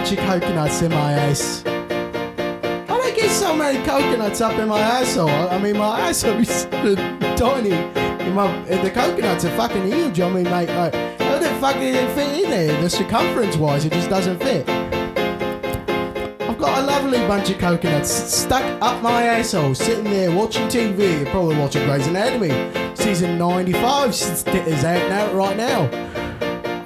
bunch of coconuts in my ass. I don't get so many coconuts up in my asshole. I mean, my asshole is tiny. The coconuts are fucking huge. I mean, mate, like, how the fuck did it fit in there? The circumference-wise, it just doesn't fit. I've got a lovely bunch of coconuts stuck up my asshole, sitting there watching TV. You're probably watching Grey's Anatomy. Season 95 is out now, right now.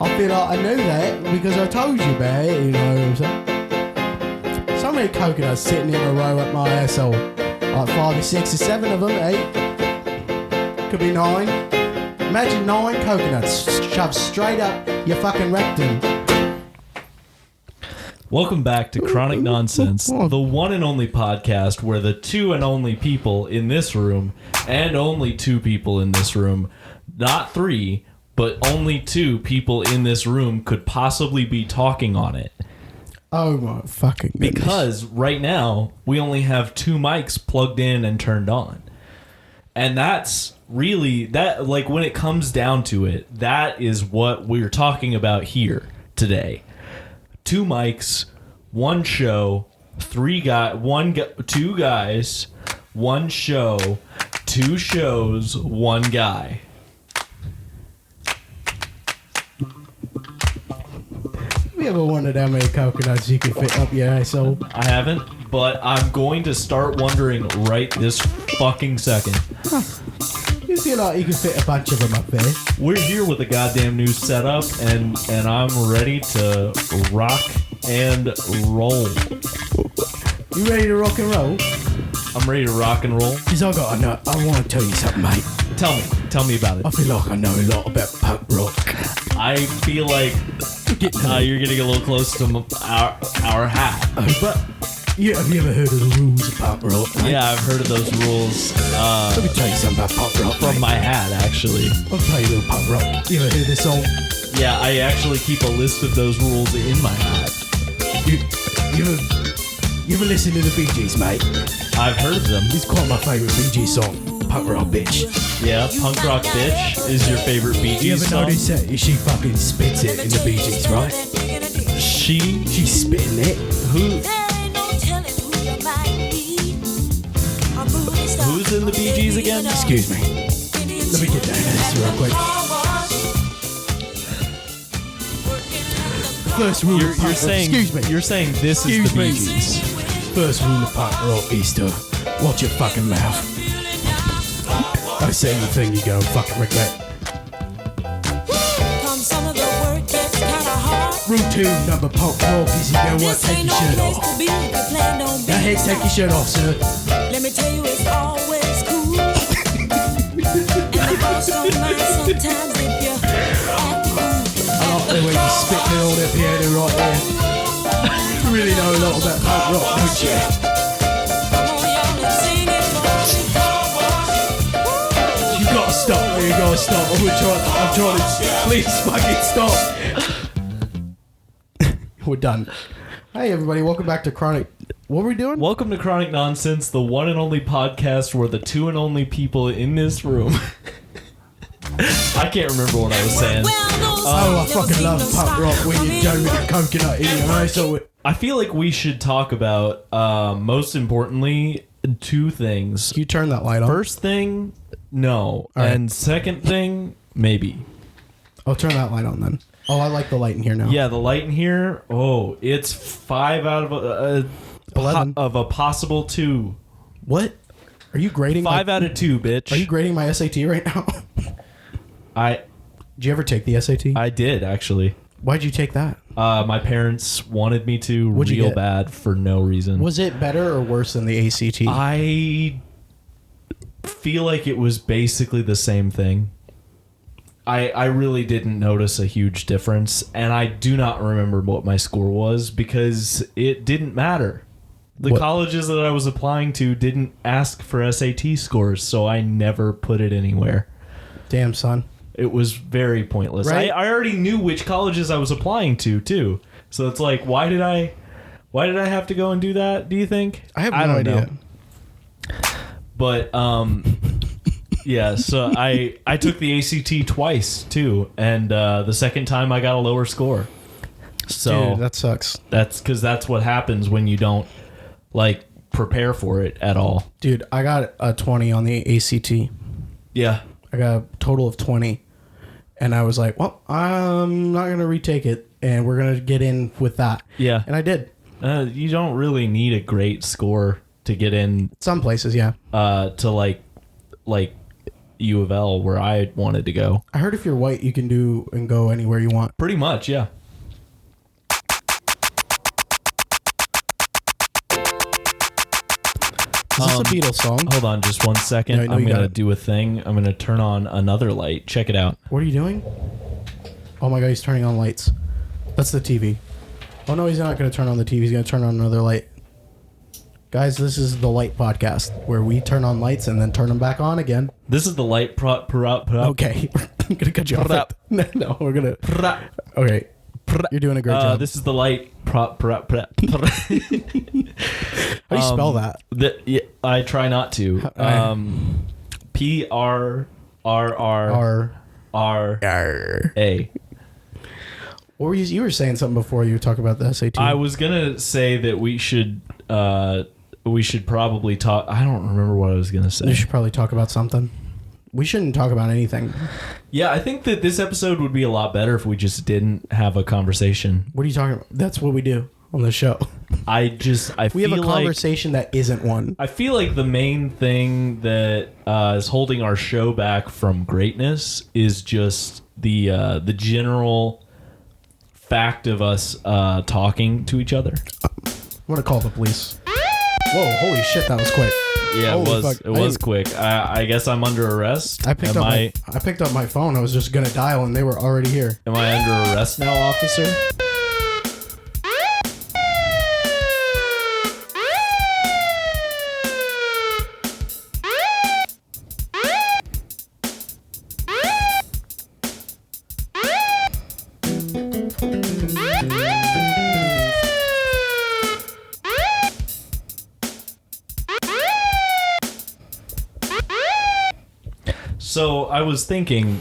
I feel like I knew that because I told you about it, you know what I'm saying? So many coconuts sitting in a row up my asshole. Like 5 or 6 or 7 of them, 8. Could be 9. Imagine 9 coconuts shoved straight up your fucking rectum. Welcome back to Chronic Nonsense, the one and only podcast where the two and only people in this room, and only 2 people in this room, not 3, but only 2 people in this room could possibly be talking on it. Oh my fucking goodness. Because right now, we only have 2 mics plugged in and turned on. And that's really, that, like, when it comes down to it, that is what we're talking about here today. 2 mics, 1 show, 2 guys, 1 show, 2 shows, 1 guy. Have you ever wondered how many coconuts you can fit up your asshole? I haven't, but I'm going to start wondering right this fucking second. Huh. You feel like you can fit a bunch of them up there. We're here with a goddamn new setup, and I'm ready to rock and roll. You ready to rock and roll? I'm ready to rock and roll. Because I want to tell you something, mate. Tell me about it. I feel like I know a lot about punk rock. I feel like you're getting a little close to our hat. But yeah, have you ever heard of the rules of punk rock, mate? Yeah, I've heard of those rules. Let me tell you something about punk rock, from mate. my hat, actually. I'll play a little punk rock. You ever heard this song? Yeah, I actually keep a list of those rules in my hat. You ever listen to the Bee Gees, mate? I've heard of them. It's quite my favourite Bee Gees song. Punk rock bitch. Yeah, punk rock bitch is your favorite Bee Gees song. You ever notice that? She fucking spits it in the Bee Gees, right? She's spitting it. Who's in the Bee Gees again? Excuse me. Let me get down to this real quick. First rule of punk rock. Excuse me. You're saying this is the Bee Gees. First rule of punk rock is to watch your fucking mouth. I say anything you go fucking regret. Routine number punk rock is you go what, take your shirt off. Go ahead, take your shirt off, sir. Let me tell you, it's always cool. And the boss don't mind sometimes if you act cool. I like the way you spit me on that piano right there. You really know a lot about punk rock, don't you? You gotta stop, you gotta stop. I'm trying to, please fucking stop. We're done. Hey everybody, welcome back to Chronic. What were we doing? Welcome to Chronic Nonsense, the one and only podcast where the 2 and only people in this room. I can't remember what I was saying. I fucking love punk rock when you go with a coconut in your asshole. I feel like we should talk about, most importantly, 2 things. Can you turn that light on? First thing, no. Right. And second thing, maybe. I'll turn that light on then. Oh, I like the light in here now. Yeah, the light in here. Oh, it's 5 out of 11 of a possible 2. What? Are you grading? 5 out of 2, bitch. Are you grading my SAT right now? Did you ever take the SAT? I did, actually. Why'd you take that? My parents wanted me to What'd you real get? bad for no reason. Was it better or worse than the ACT? I feel like it was basically the same thing. I really didn't notice a huge difference, and I do not remember what my score was because it didn't matter. The colleges that I was applying to didn't ask for SAT scores, so I never put it anywhere. Damn, son. It was very pointless. Right? I already knew which colleges I was applying to, too. So it's like, why did I have to go and do that, do you think? I have no idea. Know. But, yeah, so I took the ACT twice, too. And the second time I got a lower score. So Dude, that sucks. that's because that's what happens when you don't like prepare for it at all. Dude, I got a 20 on the ACT. Yeah. I got a total of 20. And I was like, well, I'm not going to retake it. And we're going to get in with that. Yeah. And I did. You don't really need a great score to get in Some places, yeah. to like U of L where I wanted to go. I heard if you're white, you can do and go anywhere you want. Pretty much, yeah. Is this a Beatles song? Hold on just 1 second. Yeah, I know I'm you going got to it. do a thing. I'm going to turn on another light. Check it out. What are you doing? Oh my God, he's turning on lights. That's the TV. Oh no, he's not going to turn on the TV. He's going to turn on another light. Guys, this is the Light Podcast, where we turn on lights and then turn them back on again. This is the light Okay, I'm going to cut you off. No, we're going to... Okay, you're doing a great job. This is the light How do you spell that? I try not to. PRRRRA. What were you were saying something before you were talking about the SAT. I was gonna say that we should probably talk. I don't remember what I was gonna say. We should probably talk about something. We shouldn't talk about anything. Yeah, I think that this episode would be a lot better if we just didn't have a conversation. What are you talking about? That's what we do on the show. We We have a conversation that isn't one. I feel like the main thing that is holding our show back from greatness is just the general fact of us talking to each other. I'm gonna call the police. Whoa! Holy shit! That was quick. Yeah, Holy it was. fuck. It was quick. I guess I'm under arrest. I picked up my phone. I was just gonna dial, and they were already here. Am I under arrest now, officer? So I was thinking.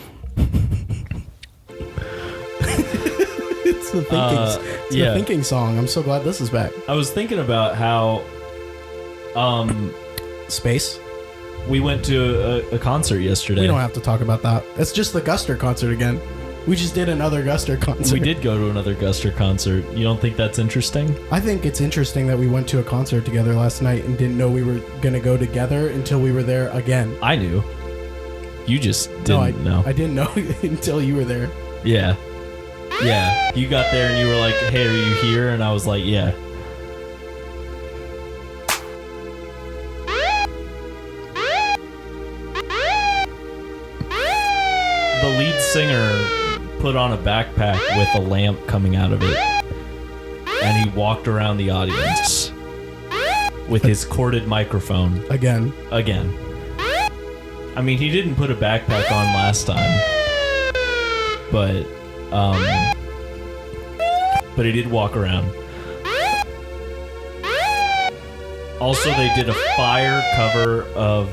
It's the thinking. The thinking song. I'm so glad this is back. I was thinking about how, Space. we went to a concert yesterday. We don't have to talk about that. It's just the Guster concert again. We just did another Guster concert. We did go to another Guster concert. You don't think that's interesting? I think it's interesting that we went to a concert together last night and didn't know we were gonna go together until we were there again. I knew. You just didn't know. I didn't know until you were there. Yeah. Yeah. You got there and you were like, hey, are you here? And I was like, yeah. The lead singer put on a backpack with a lamp coming out of it. And he walked around the audience with his corded microphone. Again. I mean, he didn't put a backpack on last time, but he did walk around. Also, they did a fire cover of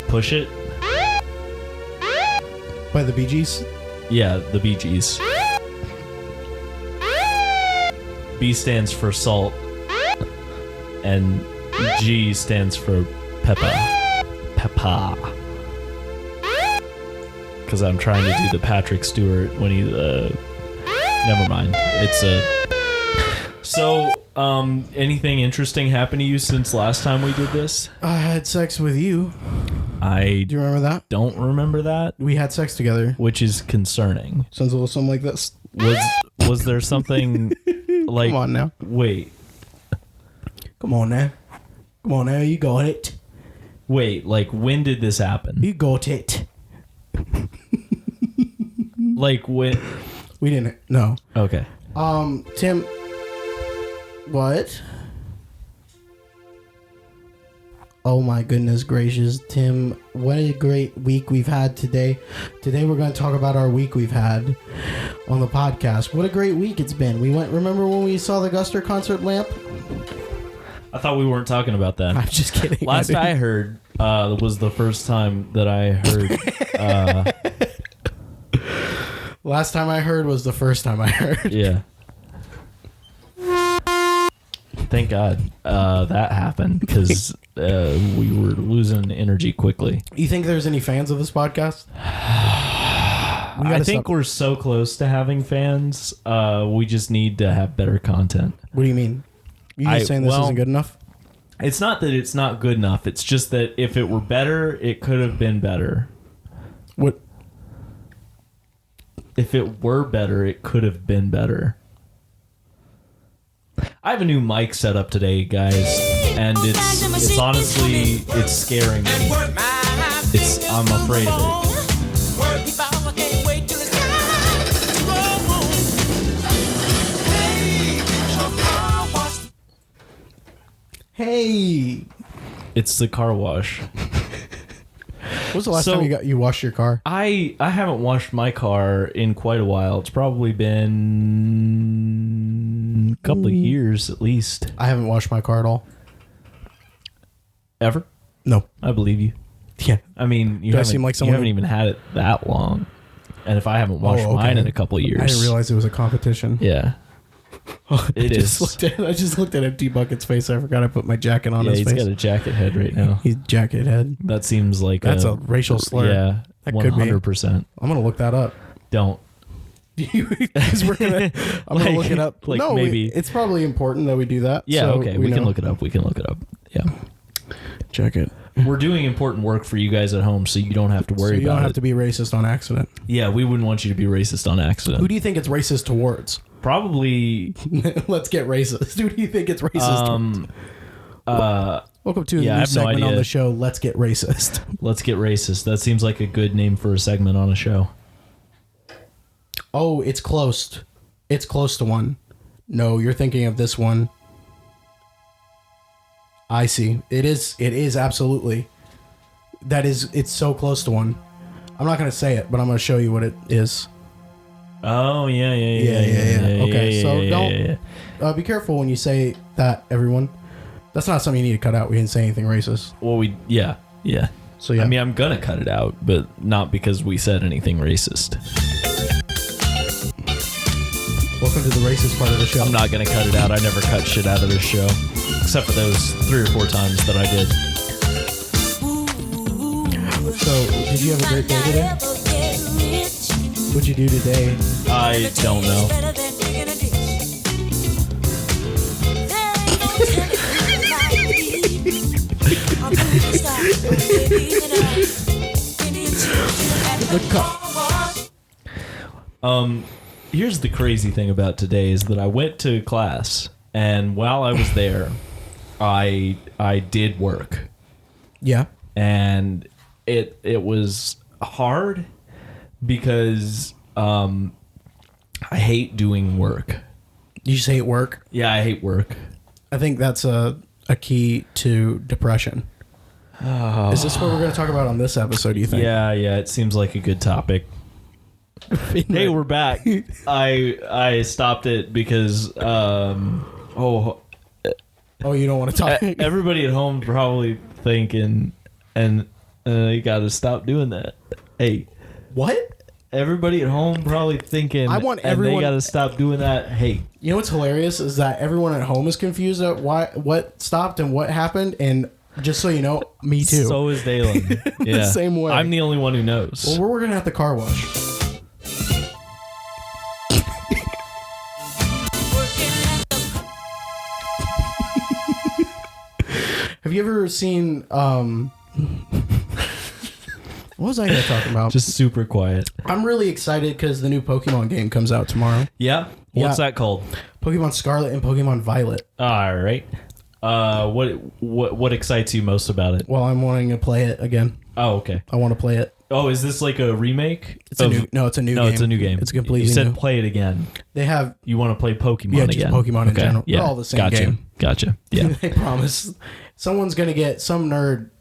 Push It. By the Bee Gees? Yeah, the Bee Gees. B stands for salt, and G stands for Peppa. Because I'm trying to do the Patrick Stewart when he. Never mind. It's a. So, anything interesting happened to you since last time we did this? I had sex with you. I Do you remember that? don't remember that, We had sex together. which is concerning. Sounds a little something like this. Was there something like? Come on now. Wait, Come on now. Come on now. You got it. wait. Like, when did this happen? You got it. Like when? We didn't. No. Okay. Tim. What? Oh my goodness gracious, Tim. What a great week we've had today. Today we're going to talk about our week we've had on the podcast. What a great week it's been. We went, remember when we saw the Guster concert lamp? I thought we weren't talking about that. I'm just kidding. Last I heard was the first time that I heard. Last time I heard was the first time I heard. Yeah. Thank God that happened because we were losing energy quickly. You think there's any fans of this podcast? I think we're so close to having fans. We just need to have better content. What do you mean? You just saying this isn't good enough? It's not that it's not good enough. It's just that if it were better, it could have been better. What? If it were better, it could have been better. I have a new mic set up today, guys, and it's honestly, it's scaring me. I'm afraid of it. Hey, it's the car wash. when was the last time you washed your car? I haven't washed my car in quite a while. It's probably been a couple of years at least. I haven't washed my car at all. Ever? No. I believe you. Yeah. I mean, you haven't even had it that long. And if I haven't washed mine in a couple of years. I didn't realize it was a competition. Yeah. It is. I just looked at Empty Bucket's face. I forgot I put my jacket on his face. He's got a jacket head right now. He's jacket head. That seems like that's a racial slur. Yeah, that 100%. I'm gonna look that up. Don't. I'm gonna look it up. Like no, maybe it's probably important that we do that. Yeah. So okay. We can look it up. Yeah. Check it. We're doing important work for you guys at home, so you don't have to worry about it. You don't have to be racist on accident. Yeah, we wouldn't want you to be racist on accident. Who do you think it's racist towards? Probably. Let's get racist. Who do you think it's racist towards? Welcome to a new segment on the show, Let's Get Racist. Let's Get Racist. That seems like a good name for a segment on a show. Oh, it's close. It's close to one. No, you're thinking of this one. I see. It is absolutely. It's so close to one. I'm not going to say it, but I'm going to show you what it is. Oh, yeah. Okay, so don't be careful when you say that, everyone. That's not something you need to cut out. We didn't say anything racist. Well, yeah. So yeah. I mean, I'm going to cut it out, but not because we said anything racist. Welcome to the racist part of the show. I'm not going to cut it out. I never cut shit out of this show. Except for those 3 or 4 times that I did. So, did you have a great day today? What'd you do today? I don't know. Here's the crazy thing about today is that I went to class, and while I was there, I did work. Yeah. And it was hard because I hate doing work. You just hate work? Yeah, I hate work. I think that's a key to depression. Oh. Is this what we're going to talk about on this episode, do you think? Yeah, it seems like a good topic. Hey, we're back. I stopped it because you don't want to talk. Everybody at home probably thinking, and you got to stop doing that. Hey, what? Everybody at home probably thinking, I want everyone. They got to stop doing that. Hey, you know what's hilarious is that everyone at home is confused at what stopped and what happened, and just so you know, me too. So is Daylen. Yeah, the same way. I'm the only one who knows. Well, we're working at the car wash. Have you ever seen what was I going to talk about? Just super quiet. I'm really excited because the new Pokemon game comes out tomorrow. Yeah? What's that called? Pokemon Scarlet and Pokemon Violet. All right. What excites you most about it? Well, I'm wanting to play it again. Oh, okay. I want to play it. Oh, is this like a remake? It's a new game. No, it's a new game. It's completely new. You said new. Play it again. You want to play Pokemon again? Yeah, just Pokemon in general. Yeah. They're all the same game. Gotcha. Yeah. They promise. Someone's going to get some nerd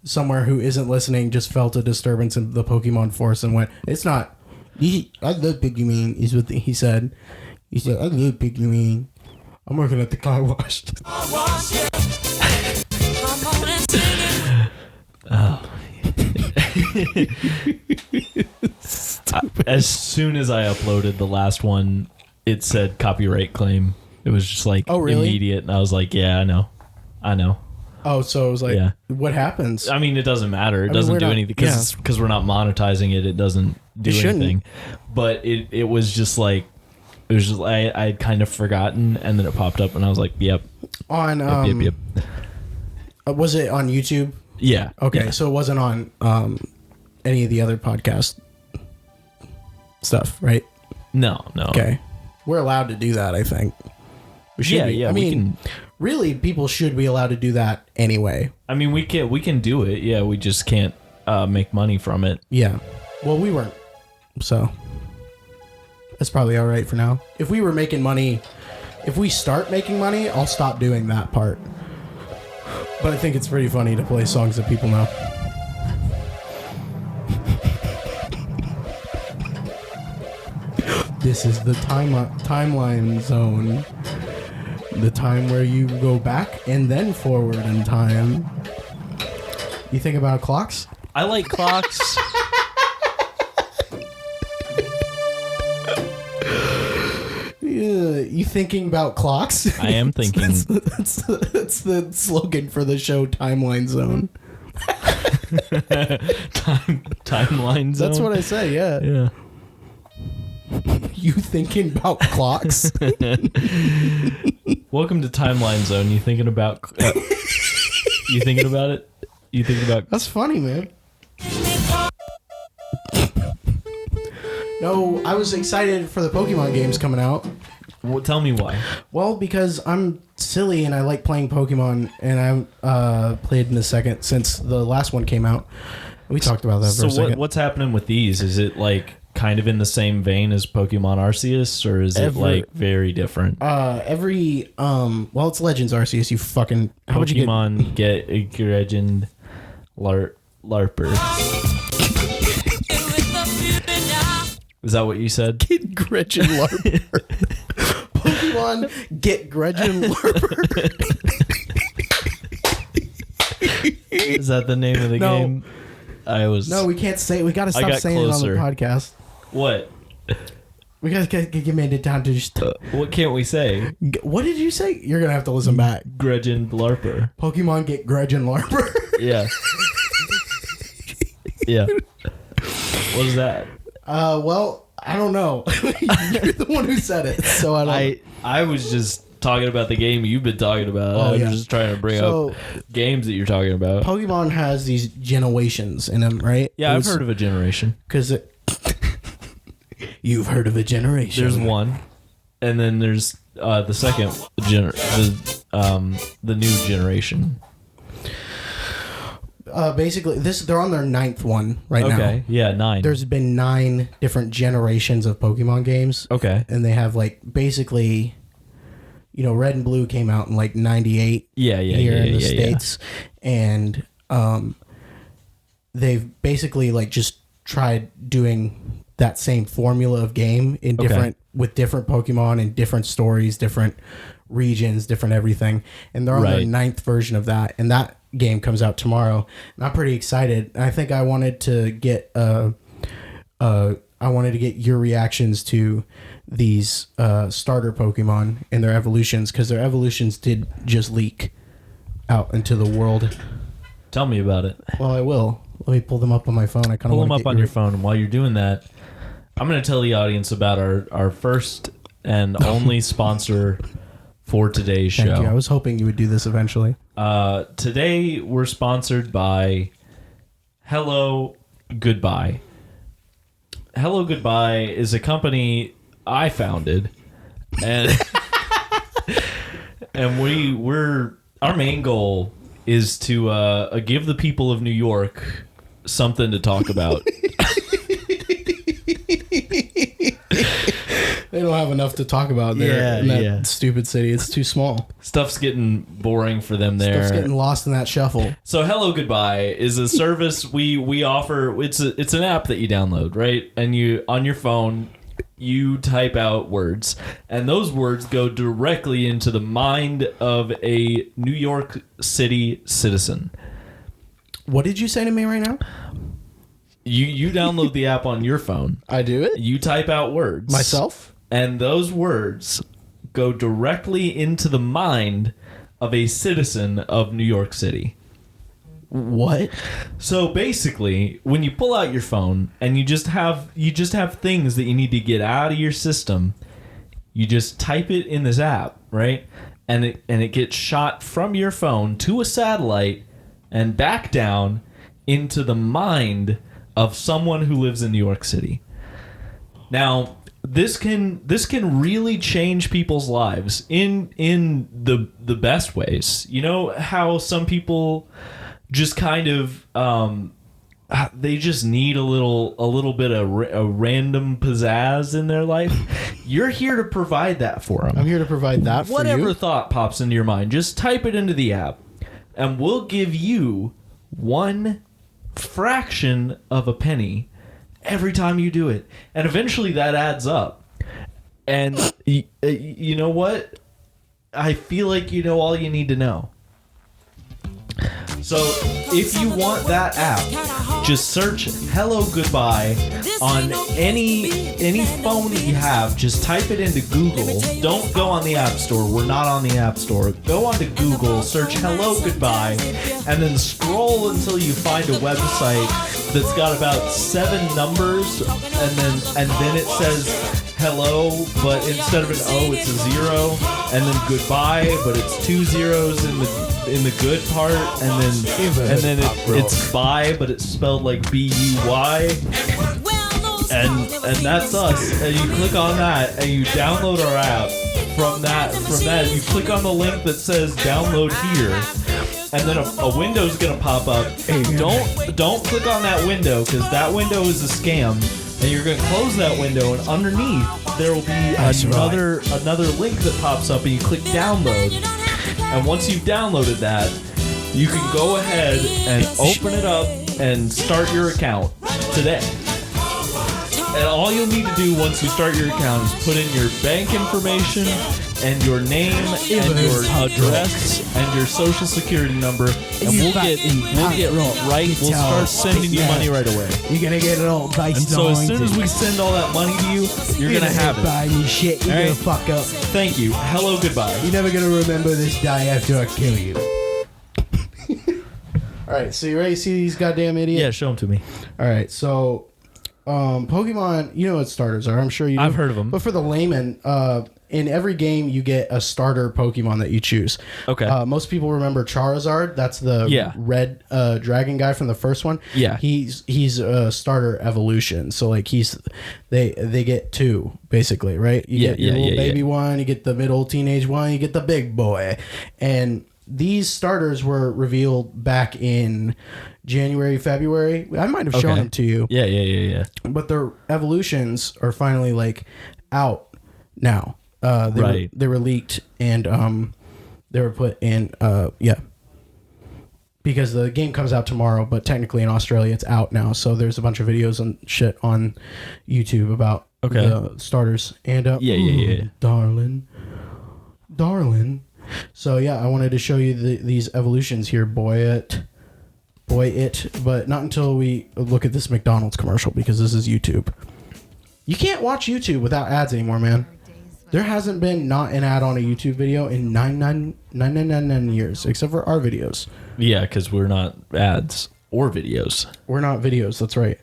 somewhere who isn't listening just felt a disturbance in the Pokemon force and went, it's not. I love Pokemon, is what he said. He said, I love Pokemon. I'm working at the car wash. As soon as I uploaded the last one, it said copyright claim. It was just like Oh, really? immediate, and I was like, yeah, I know. Oh, so it was like, Yeah. what happens? I mean, it doesn't matter. It mean, doesn't we're do not- anything yeah. because we're not monetizing it. It doesn't do It shouldn't. anything. But it was just like it was just I'd kind of forgotten, and then it popped up, and I was like, yep, On yep. was it on YouTube? Yeah. Okay, Yeah. so it wasn't on any of the other podcast stuff, right? No. Okay, we're allowed to do that. I think we should. Yeah, be. yeah. I we mean, can. really, people should be allowed to do that anyway. I mean, we can do it. Yeah, we just can't make money from it. Yeah. Well, we weren't, so that's probably all right for now. If we were making money, if we start making money, I'll stop doing that part. But I think it's pretty funny to play songs that people know. This is the timeline zone. The time where you go back and then forward in time. You think about clocks? I like clocks. Yeah, you thinking about clocks? I am thinking. That's the slogan for the show, Timeline Zone. Timeline zone. That's what I say, yeah. Yeah. You thinking about clocks? Welcome to Timeline Zone. You thinking about? You thinking about it? You thinking about? That's funny, man. No, I was excited for the Pokemon games coming out. Well, tell me why. Well, because I'm silly and I like playing Pokemon, and I played in the second since the last one came out. We talked about that for So a second. what's happening with these? Is it like kind of in the same vein as Pokemon Arceus, or is it like very different? well, it's Legends Arceus. You fucking how would you get? Pokemon get a Gregend Larper. Is that what you said? Get Gretchen Larper. Pokemon get Gretchen Larper. Is that the name of the No. game? I was. No, we can't say. We got to stop got saying closer. it on the podcast. What? We got to get it down to just. What can't we say? What did you say? You're gonna have to listen back. Gregend Larper. Pokemon get Gretchen Larper. Yeah. Yeah. What is that? Well, I don't know. You're the one who said it, so I don't. I was just talking about the game you've been talking about. Oh, I was yeah. just trying to bring So- up games that you're talking about. Pokemon has these generations in them, right? Yeah, I've heard of a generation. Because you've heard of a generation. There's one, and then there's the second the new generation. Basically, they're on their 9th one right now. Okay, yeah, 9. There's been 9 different generations of Pokemon games. Okay. And they have like basically, Red and Blue came out in like 98. Yeah, here in the yeah. States. And they've basically like just tried doing that same formula of game in different with different Pokemon and different stories, different regions, different everything. And they're on their Right. 9th version of that. And that game comes out tomorrow. And I'm pretty excited. I think I wanted to get your reactions to these starter Pokemon and their evolutions, because their evolutions did just leak out into the world. Tell me about it. Well, I will. Let me pull them up on my phone. I kind of Pull want them to up on your phone. And while you're doing that, I'm going to tell the audience about our first and only sponsor for today's show. Thank you. I was hoping you would do this eventually. Today we're sponsored by Hello Goodbye. Hello Goodbye is a company I founded, and we're our main goal is to give the people of New York something to talk about. They don't have enough to talk about there in that stupid city. It's too small. Stuff's getting boring for them there. Stuff's getting lost in that shuffle. So Hello Goodbye is a service we offer. It's an app that you download, right? And you on your phone you type out words, and those words go directly into the mind of a New York City citizen. What did you say to me right now? You download the app on your phone. I do it You type out words. myself. And those words go directly into the mind of a citizen of New York City. What? So basically, when you pull out your phone and you just have things that you need to get out of your system, you just type it in this app, right? And it gets shot from your phone to a satellite and back down into the mind of someone who lives in New York City. Now, this can really change people's lives in the best ways. You know how some people just kind of they just need a little bit of a random pizzazz in their life. You're here to provide that for them. I'm here to provide that for Whatever you. thought pops into your mind, just type it into the app, and we'll give you 1 fraction of a penny every time you do it, and eventually that adds up. And you know what? I feel like you know all you need to know. So if you want that app, just search "Hello Goodbye" on any phone that you have. Just type it into Google. Don't go on the App Store. We're not on the App Store. Go onto Google, search "Hello Goodbye," and then scroll until you find a website that's got about 7 numbers, and then it says hello, but instead of an O, it's a 0, and then goodbye, but it's 2 zeros in the good part, and then it's bye, but it's spelled like BUY, and that's us. And you click on that, and you download our app. From that, you click on the link that says "download here," and then a window's gonna pop up. Don't click on that window, because that window is a scam. And you're going to close that window, and underneath there will be another link that pops up, and you click download. And once you've downloaded that, you can go ahead and open it up and start your account today. And all you'll need to do once you start your account is put in your bank information and your name and your address and your social security number, and we'll start sending you money right away. You're gonna get it all based And so on as soon as we send all that money to you, you're gonna have it. buy me shit. You're All gonna right. fuck up. Thank you. Hello, goodbye. You're never gonna remember this day after I kill you. All right, so you ready to see these goddamn idiots? Yeah, show them to me. All right, so Pokemon, you know what starters are. I'm sure you do. I've heard of them. But for the layman, in every game you get a starter Pokemon that you choose. Okay. Most people remember Charizard. That's the red dragon guy from the first one. Yeah. He's a starter evolution. So like they get 2 basically, right? You get your little baby one, you get the middle teenage one, you get the big boy. And these starters were revealed back in January, February. I might have shown them to you. Yeah. But their evolutions are finally like out now. They were leaked, and they were put in because the game comes out tomorrow, but technically in Australia it's out now. So there's a bunch of videos and shit on YouTube about the starters. And darling. So yeah, I wanted to show you these evolutions here, but not until we look at this McDonald's commercial, because this is YouTube. You can't watch YouTube without ads anymore, man. There hasn't been not an ad on a YouTube video in 999 years, except for our videos. Yeah, because we're not ads or videos. We're not videos, that's right.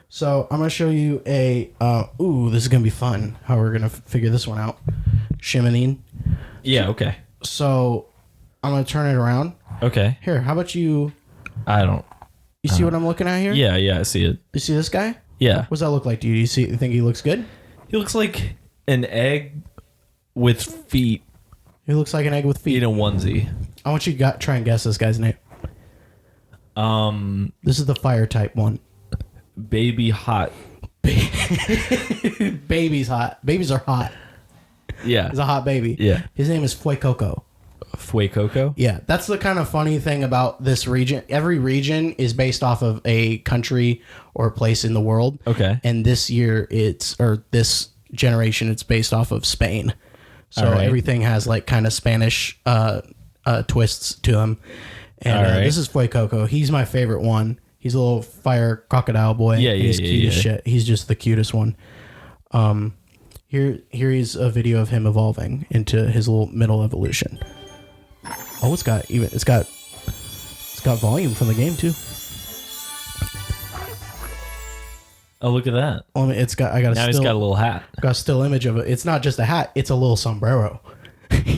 So I'm going to show you this is going to be fun, how we're going to figure this one out. Shimmening. Yeah, okay. So I'm going to turn it around. Okay. Here, how about you... You see what I'm looking at here? Yeah, I see it. You see this guy? Yeah. What does that look like to you? You think he looks good? He looks like an egg with feet He looks like an egg with feet. in a onesie. I want you to try and guess this guy's name. This is the fire type one. Baby hot. Baby's hot. Babies are hot. Yeah. He's a hot baby. Yeah. His name is Fuecoco. Fuecoco? Yeah, that's the kind of funny thing about this region. Every region is based off of a country or place in the world. Okay. And this generation, it's based off of Spain. So everything has like kind of Spanish twists to them. And this is Fuecoco. He's my favorite one. He's a little fire crocodile boy. Yeah, and yeah, he's yeah, cute as yeah. shit. He's just the cutest one. Here is a video of him evolving into his little middle evolution. Oh, it's got volume from the game too. Oh, look at that. I he's got He's got a little hat. got a still image of it. It's not just a hat; it's a little sombrero.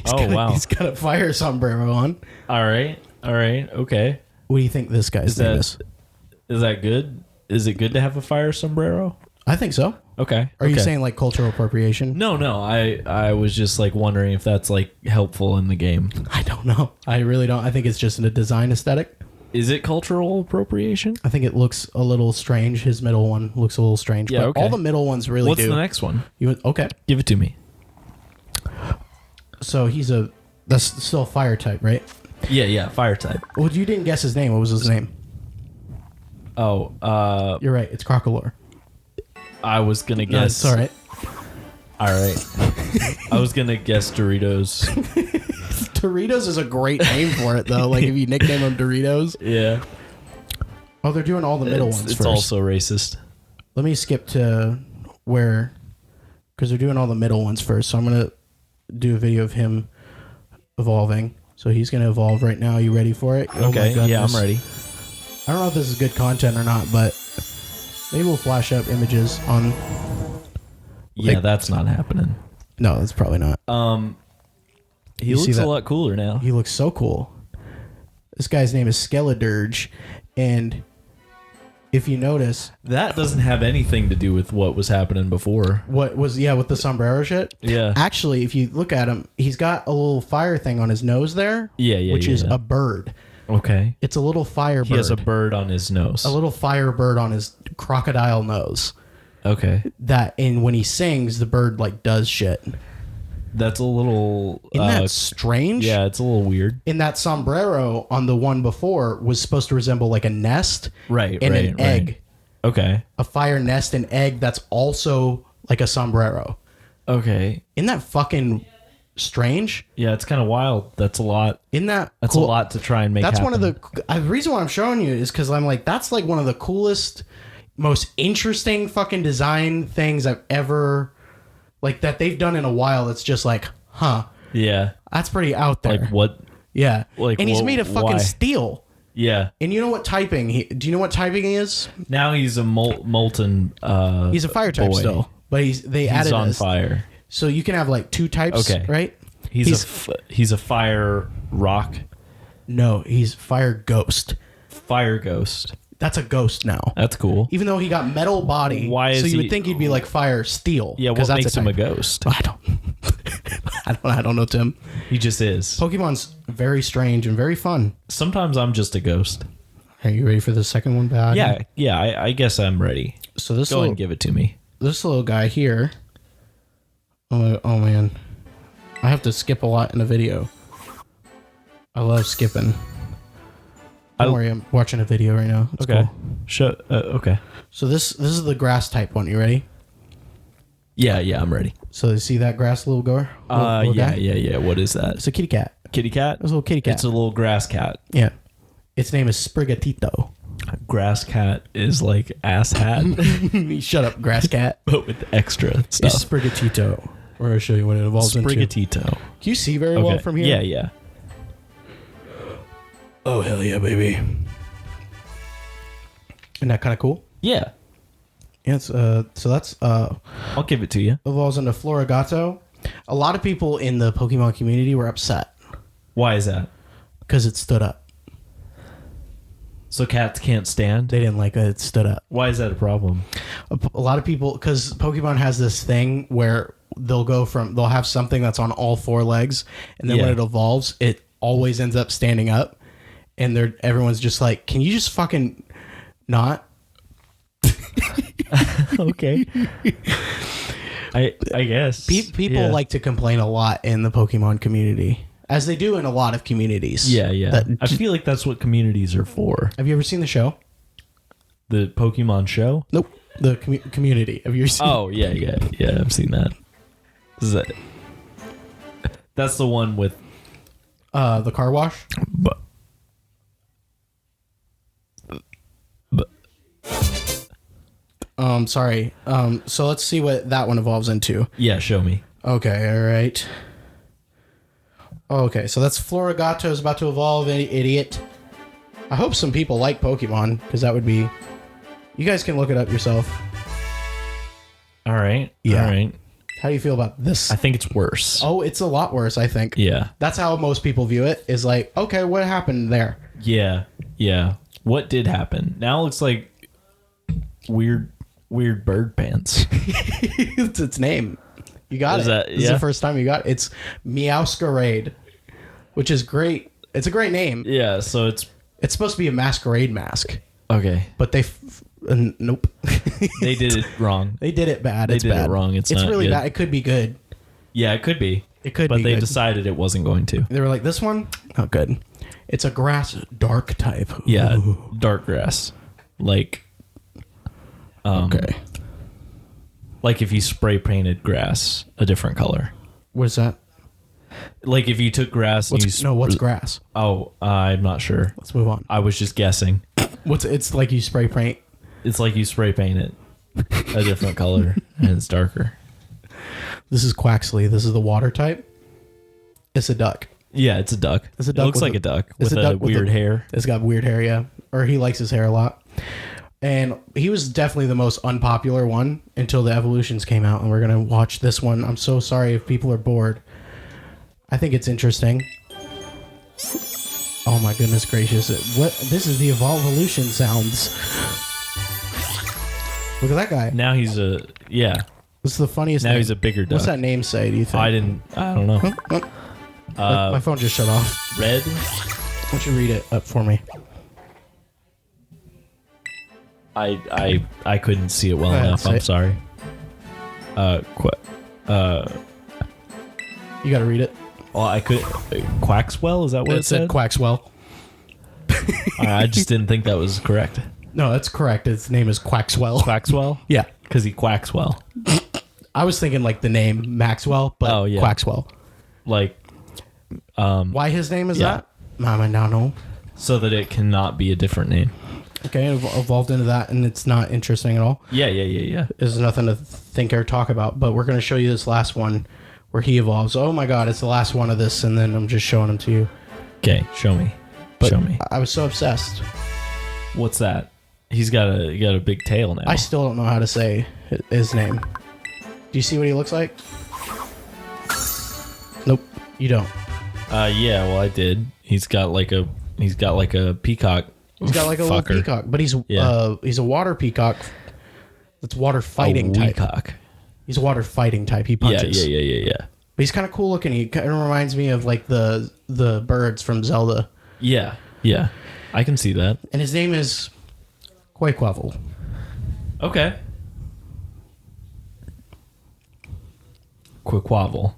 Wow. He's got a fire sombrero on. All right. Okay. What do you think this guy's name is? Is that good? Is it good to have a fire sombrero? I think so. Okay. Are you saying like cultural appropriation? No. I was just like wondering if that's like helpful in the game. I don't know. I really don't. I think it's just a design aesthetic. Is it cultural appropriation? I think it looks a little strange. His middle one looks a little strange. Yeah, but okay. all the middle ones really What's do. the next one? Okay. Give it to me. So that's still a fire type, right? Yeah, fire type. Well, you didn't guess his name. What was his name? Oh, You're right. It's Crocolore. I was gonna guess. That's all right. All right. I was gonna guess Doritos. Doritos is a great name for it, though. Like if you nickname them Doritos. Yeah. Oh, they're doing all the middle ones It's first. also racist. Let me skip to where, because they're doing all the middle ones first. So I'm gonna do a video of him evolving. So he's gonna evolve right now. You ready for it? Oh my Okay. Yeah, I'm goodness. ready. I don't know if this is good content or not, but maybe we'll flash up images on. Yeah, Like- that's not happening. No, that's probably not. He You see looks a that? lot cooler now. He looks so cool. This guy's name is Skeledirge, and if you notice, That doesn't have anything to do with what was happening before. what was with the sombrero shit? Yeah. Actually, if you look at him, he's got a little fire thing on his nose there. Yeah, which is yeah. a bird. Okay. It's a little fire bird. He has a bird on his nose. a little fire bird on his crocodile nose. Okay. And when he sings, the bird like does shit. That's a little... Isn't that strange? yeah, it's a little weird. In that sombrero on the one before was supposed to resemble like a nest, Right, and right, an egg, right. Okay. a fire nest and egg that's also like a sombrero. Okay. Isn't that fucking strange? Yeah, it's kind of wild. That's a lot. Isn't that That's cool? a lot to try and make That's happen. one of the reason why I'm showing you is because I'm like, that's like one of the coolest, most interesting fucking design things I've ever like that they've done in a while. It's just like, huh, Yeah. that's pretty out there. Like what? Yeah, like, and he's wha- made of fucking why? steel. Yeah. And you know what typing? Do you know what typing he is? Now he's a molten He's a fire type boy. still, but they added He's on this. fire. So you can have like two types, Okay. right? He's a fire rock. No, he's fire ghost. Fire ghost. That's a ghost now. That's cool. Even though he got metal body, Why is so you he- would think he'd be like fire steel. Yeah, 'cause what that's makes him a type. ghost? I don't. I don't know, Tim. He just is. Pokemon's very strange and very fun. Sometimes I'm just a ghost. Are you ready for the second one, Bad? Yeah, I guess I'm ready. So this Go little, and give it to me. this little guy here. Oh man, I have to skip a lot in the video. I love skipping. Don't worry, I'm watching a video right now. It's Okay. cool. Okay. So this is the grass type one. You ready? Yeah, I'm ready. So you see that grass little goer? Little guy? Yeah. What is that? It's a kitty cat. Kitty cat? It's a little kitty cat. It's a little grass cat. Yeah. Its name is Sprigatito. Grass cat is like ass hat, Shut up, grass cat. but with extra It's stuff. Sprigatito. We're going to show you what it evolves into. Sprigatito. Can you see very well from here? Yeah. Oh, hell yeah, baby. Isn't that kind of cool? Yeah. Yeah, it's, so that's I'll give it to you. evolves into Florigato. A lot of people in the Pokemon community were upset Why is that? because it stood up. So cats can't stand? They didn't like that it stood up. Why is that a problem? A lot of people, because Pokemon has this thing where they'll have something that's on all four legs, and then when Yeah. it evolves, it always ends up standing up, and everyone's just like, can you just fucking not? Okay. I guess. People Yeah. like to complain a lot in the Pokemon community, as they do in a lot of communities. Yeah. That- I feel like that's what communities are for. have you ever seen the show? The Pokemon show? Nope. The community. Have you ever seen? Oh, yeah. I've seen that. Is that? That's the one with. The car wash. But Sorry. So let's see what that one evolves into. Yeah, show me. Okay, all right. Okay, so that's Florigato is about to evolve, idiot. I hope some people like Pokemon, because that would be... You guys can look it up yourself. All right. Yeah. All right. How do you feel about this? I think it's worse. Oh, it's a lot worse, I think. Yeah. That's how most people view it, is like, okay, what happened there? Yeah. Yeah. What did happen? Now it looks like weird bird pants. It's its name. You got Is it. that- This is yeah? the first time you got it. It's Meowscarade, which is great. It's a great name. Yeah, so it's It's supposed to be a masquerade mask, okay. but nope. They did it wrong. They did it bad. It's did it bad. wrong. It's not really good. bad. It could be good. Yeah, it could be. It could but be they good. decided it wasn't going to. They were like, this one, not good. It's a grass dark type. Yeah, Ooh. dark grass. Like Okay. like if you spray painted grass a different color. What is that? Like if you took grass and What's grass? Oh, I'm not sure. Let's move on. I was just guessing. It's like you spray paint. It's like you spray paint it a different color and it's darker. This is Quaxley. This is the water type. It's a duck. Yeah, it's a duck. It's a It duck looks with like a- a duck it's with a a duck with weird a- hair. It's got weird hair, yeah. Or he likes his hair a lot. And he was definitely the most unpopular one until the evolutions came out, and we're going to watch this one. I'm so sorry if people are bored. I think it's interesting. Oh my goodness gracious. This is the evolution sounds. Look at that guy. Now he's a yeah. This is the funniest Now thing. he's a bigger duck. What's that name say, do you think? I don't know. My phone just shut off. Red. Why don't you read it up for me? I couldn't see it well Go ahead, enough. say I'm it. sorry. You got to read it. Well, I could. Quaxwell, is that what it, It said Quaxwell. I just didn't think that was correct. No, that's correct. Its name is Quaxwell. Quaxwell? Yeah. Because he quacks well. I was thinking like the name Maxwell, but Oh, yeah. Quaxwell. Like, Why his name is Yeah. that? Mama, now no. so that it cannot be a different name. Okay, evolved into that, and it's not interesting at all. Yeah. There's nothing to think or talk about, but we're going to show you this last one where he evolves. Oh my god, it's the last one of this, and then I'm just showing them to you. Okay, show me. But Show me. I was so obsessed. What's that? He's got a big tail now. I still don't know how to say his name. Do you see what he looks like? Nope, you don't. Yeah, well, I did. He's got like a peacock. He's got like a little fucker. peacock, but he's Yeah. he's a water peacock. That's water fighting type. Peacock. He's a water fighting type. He punches. Yeah. But he's kind of cool looking. He kind of reminds me of like the birds from Zelda. Yeah. I can see that. And his name is Quaquavel. Okay. Quaquavel.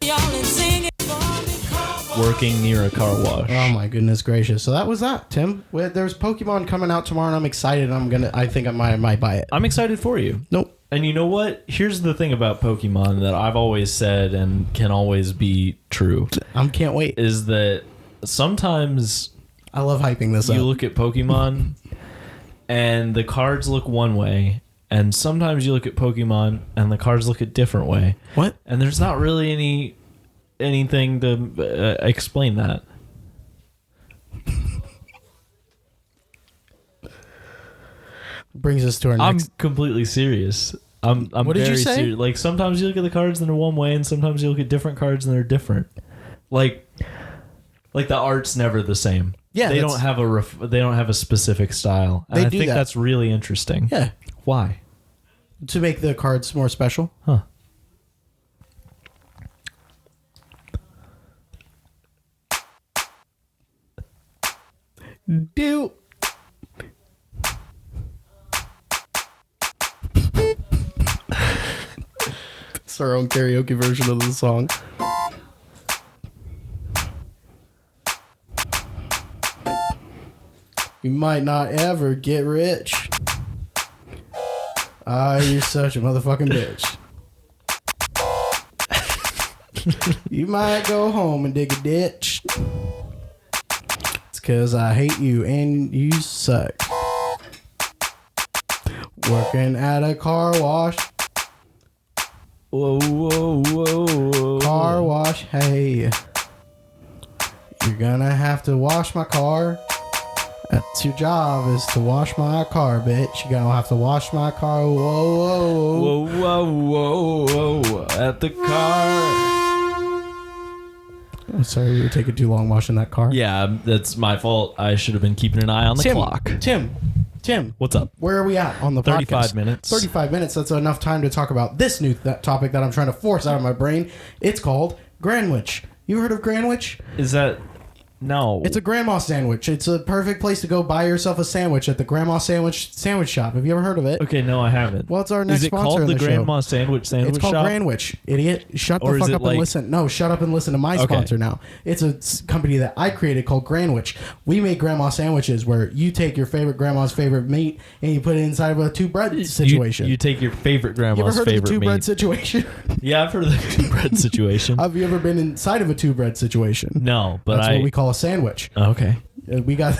Y'all and sing it for me. Working near a car wash. Oh my goodness gracious! So that was that, Tim. There's Pokemon coming out tomorrow, and I'm excited. I think I might buy it. I'm excited for you. Nope. And you know what? Here's the thing about Pokemon that I've always said and can always be true I can't wait. is that sometimes I love hyping this you up. look at Pokemon and the cards look one way, and sometimes you look at Pokemon and the cards look a different way. What? And there's not really anything to explain that. Brings us to our I'm next. completely serious. I'm What did you very say? serious. Like sometimes you look at the cards and they're one way, and sometimes you look at different cards and they're different. Like the art's never the same. Yeah, they that's- don't have they don't have a specific style. And They I do think that. that's really interesting. Yeah, Why? to make the cards more special. Huh? Do. It's our own karaoke version of the song. You might not ever get rich. Ah, you're such a motherfucking bitch. You might go home and dig a ditch. It's 'cause I hate you and you suck. Working at a car wash. Whoa, whoa, whoa, whoa. Car wash, hey. You're gonna have to wash my car. That's your job, is to wash my car, bitch. You're gonna have to wash my car. Whoa, whoa, whoa. Whoa, whoa, whoa, whoa. At the car. I'm sorry, we were taking too long washing that car. Yeah, that's my fault. I should have been keeping an eye on the clock. Tim. What's up? Where are we at on the 35 podcast? minutes. 35 minutes. That's enough time to talk about this new topic that I'm trying to force out of my brain. It's called Grandwich. You heard of Grandwich? Is that... No. It's a grandma sandwich. It's a perfect place to go buy yourself a sandwich at the grandma sandwich shop. Have you ever heard of it? Okay, no, I haven't. Well, it's our next Is it sponsor called in the the show. Grandma Sandwich It's called Shop? Grandwich, idiot. Shut Or the is fuck it up like- and listen. No, shut up and listen to my Okay. sponsor now. It's a company that I created called Grandwich. We make grandma sandwiches where you take your favorite grandma's favorite meat and you put it inside of a two bread situation. You take your favorite You ever grandma's heard of the favorite two bread meat. situation? Yeah, I've heard of the two bread situation. Have you ever been inside of a two bread situation? No, but That's what we call a sandwich. Okay. We got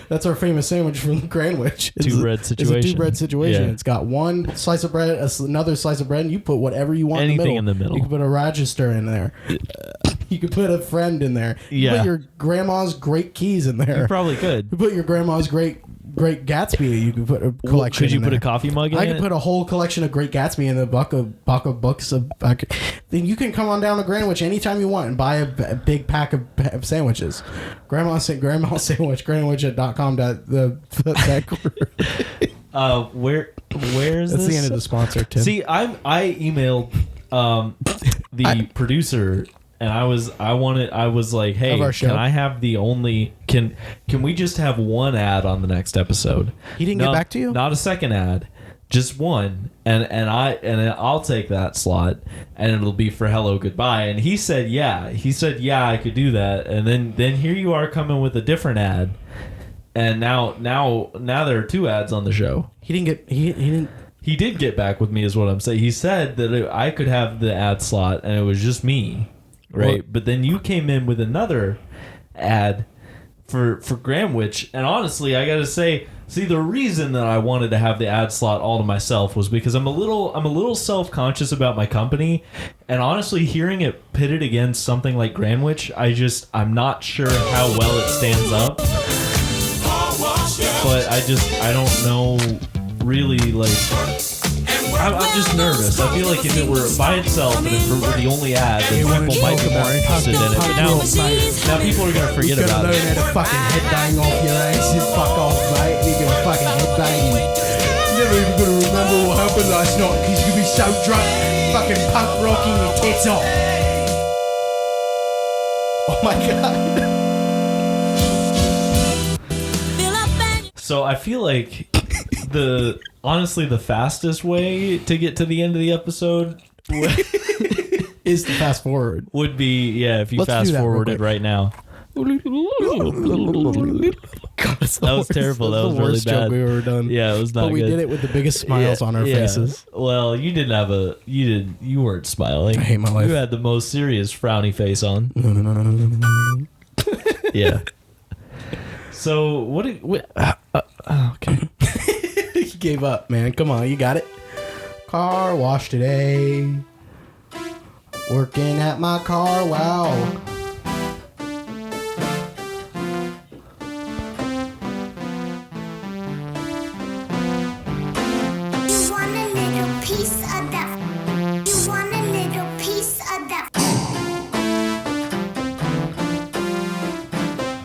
that's our famous sandwich from Grandwich. Two bread It's a situation. two bread situation. Yeah. It's got one slice of bread, another slice of bread, and you put whatever you want Anything in the middle. You can put a register in there. You could put a friend in there. You Yeah. put your grandma's great keys in there. You probably could. You put your grandma's great Gatsby. You could put a collection. Could you in put there. a coffee mug in I it? could put a whole collection of Great Gatsby in the buck of books. Then you can come on down to Greenwich anytime you want and buy a big pack of sandwiches. Grandma sandwich. Greenwich.com. Where's That's this? the end of the sponsor, Tim. See, I emailed the producer, and I was like, hey, Of our show? can I have the only can we just have one ad on the next episode? He didn't get back to you? Not a second ad, just one, and I'll take that slot, and it'll be for hello goodbye. And he said yeah, I could do that, and then here you are coming with a different ad. And now there are two ads on the show. He didn't. He did get back with me, is what I'm saying. He said that I could have the ad slot, and it was just me, right? Well- but then you came in with another ad for Grandwich, and honestly, I gotta say, the reason that I wanted to have the ad slot all to myself was because I'm a little self-conscious about my company, and honestly, hearing it pitted against something like Grandwich, I'm not sure how well it stands up. But I don't know really, like, I'm just nervous. I feel like if it were by itself and if it were the only ad, then people might be more interested in it. But now people are going to forget about learn it. how to fucking headbang off your ass and fuck off, mate. You're gonna fucking headbang. You're never even gonna remember what happened last night because you're gonna be so drunk, fucking punk rocking your tits off. Oh my god. So I feel like honestly the fastest way to get to the end of the episode Is to fast forward. would be if you Let's do fast that real forwarded quick. right now. God, that's That was terrible. That was really worst joke bad. we've ever done. Yeah, it was not But we good. did it with the biggest smiles on our faces. Well, you weren't smiling. I hate my life. You had the most serious frowny face on. No. Yeah. So what? Okay. He gave up, man. Come on, you got it. Car wash today. Working at my car. Wow. You want a little piece of that? You want a little piece of that?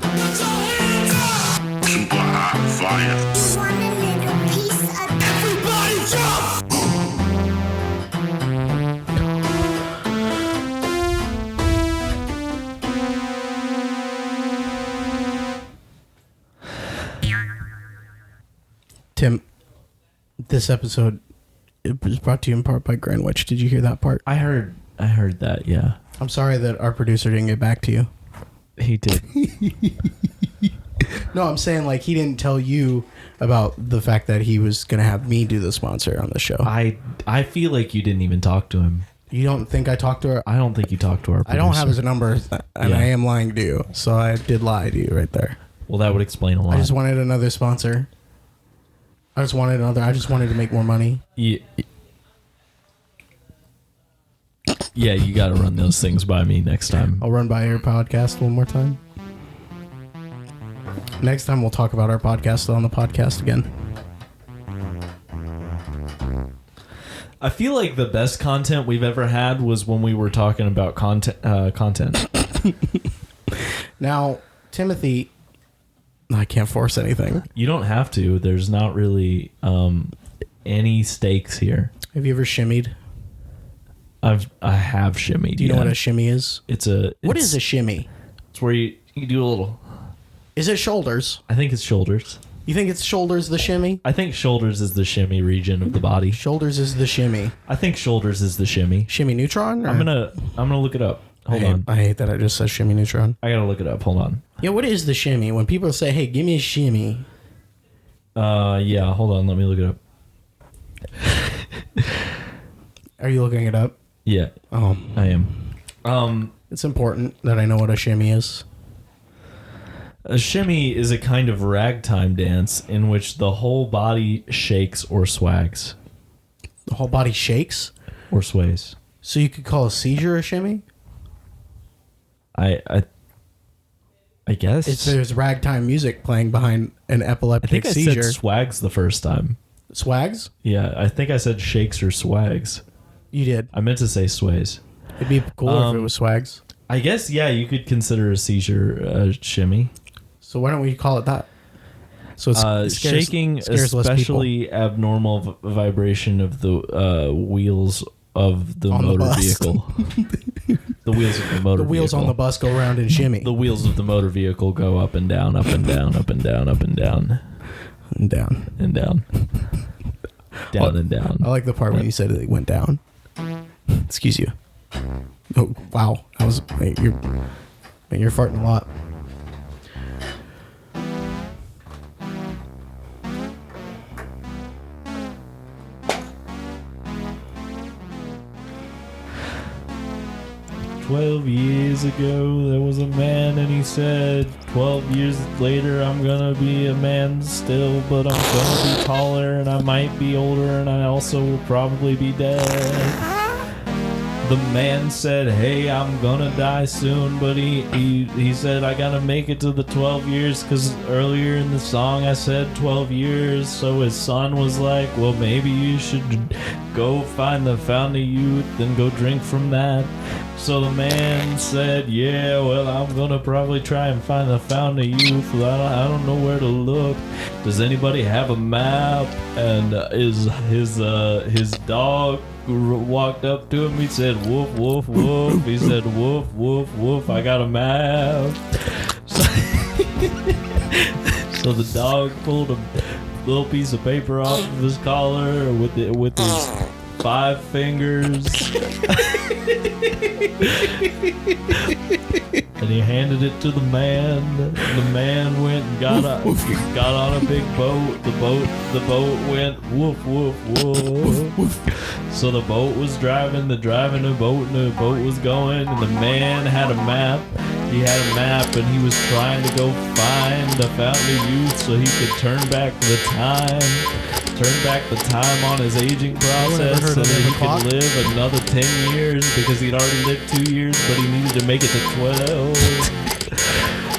Put your hands up! Super hot fire. You want a little piece of that? Everybody jump! Tim, this episode is brought to you in part by Greenwich. Did you hear that part? I heard that. Yeah, I'm sorry that our producer didn't get back to you. he did. No, I'm saying like he didn't tell you about the fact that he was going to have me do the sponsor on the show. I feel like you didn't even talk to him. You don't think I talked to her? I don't think you talked to our producer. I don't have his number, and Yeah. I am lying to you. So I did lie to you right there. Well, that would explain a lot. I just wanted another sponsor. I just wanted to make more money. Yeah, you got to run those things by me next time. I'll run by your podcast one more time. Next time we'll talk about our podcast on the podcast again. I feel like the best content we've ever had was when we were talking about content. Now, Timothy, I can't force anything. You don't have to. There's not really any stakes here. Have you ever shimmied? I have shimmied. Do you know what a shimmy is? What is a shimmy? It's where you do a little. Is it shoulders? I think it's shoulders. You think it's shoulders the shimmy? I think shoulders is the shimmy region of the body. Shoulders is the shimmy. I think shoulders is the shimmy. Shimmy neutron? Or? I'm gonna look it up. Hold on. I hate that I just said shimmy neutron. I gotta look it up. Hold on. Yeah, what is the shimmy? When people say, "Hey, give me a shimmy." Yeah. Hold on. Let me look it up. Are you looking it up? Yeah. Oh, I am. It's important that I know what a shimmy is. A shimmy is a kind of ragtime dance in which the whole body shakes or swags. The whole body shakes? Or sways. So you could call a seizure a shimmy? I guess. There's ragtime music playing behind an epileptic I think I seizure. said swags the first time. Swags? Yeah, I think I said shakes or swags. You did. I meant to say sways. It'd be cooler if it was swags. I guess, yeah, you could consider a seizure a shimmy. So why don't we call it that? So it's shaking, especially abnormal vibration of the wheels of the motor vehicle. The wheels of the motor vehicle. The wheels on the bus go around and shimmy. The wheels of the motor vehicle go up and down, up and down, up and down, up and down. And down. And down. Down and down. I like the part when you said it went down. Excuse you. Oh, wow. That was... You're farting a lot. "12 years ago, there was a man and he said, 12 years later, I'm gonna be a man still, but I'm gonna be taller and I might be older and I also will probably be dead." The man said, "Hey, I'm gonna die soon," but he said, "I gotta make it to the 12 years because earlier in the song I said 12 years." So his son was like, "Well, maybe you should go find the fountain of youth and go drink from that." So the man said, "Yeah, well, I'm gonna probably try and find the fountain of youth. I don't know where to look. Does anybody have a map?" And his dog walked up to him. He said, "Woof, woof, woof." He said, "Woof, woof, woof. I got a map." So the dog pulled a little piece of paper off of his collar with his 5 fingers. And he handed it to the man. The man went and got on a big boat. The boat went woof woof woof. So the boat was driving the boat, and the boat was going, and the man had a map. He had a map, and he was trying to go find the fountain of youth so he could turn back the time on his aging process so that he could live another 10 years because he'd already lived 2 years, but he needed to make it to 12.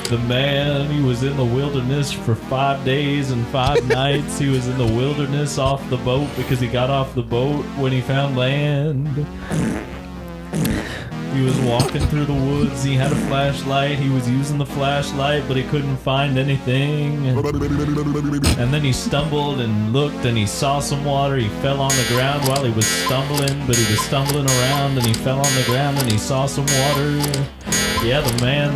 The man, he was in the wilderness for 5 days and 5 nights. He was in the wilderness off the boat because he got off the boat when he found land. He was walking through the woods. He had a flashlight. He was using the flashlight, but he couldn't find anything. And then he stumbled and looked, and he saw some water. He fell on the ground while he was stumbling, but he was stumbling around, and he fell on the ground, and he saw some water. Yeah, the man,